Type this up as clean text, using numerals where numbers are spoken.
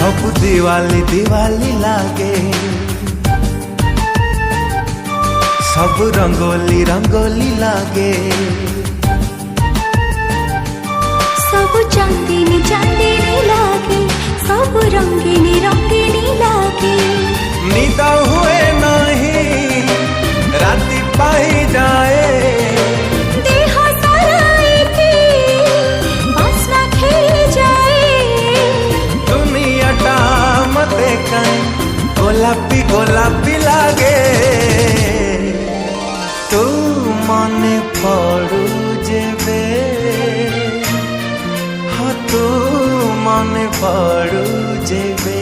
सब दिवाली दिवाली लागे, सब रंगोली रंगोली लागे, सब चांदनी चांदनी लागे, सब रंगीनी रंगीनी लागे। निद हुए नहीं राति पाई जाए, देह सारा एके बास्ना खेली जाए। दुनियाटा मते काई गोलापी गोलापी लागे। तू मने पड़ू जेबे, हाँ तू मने पड़ू जेबे।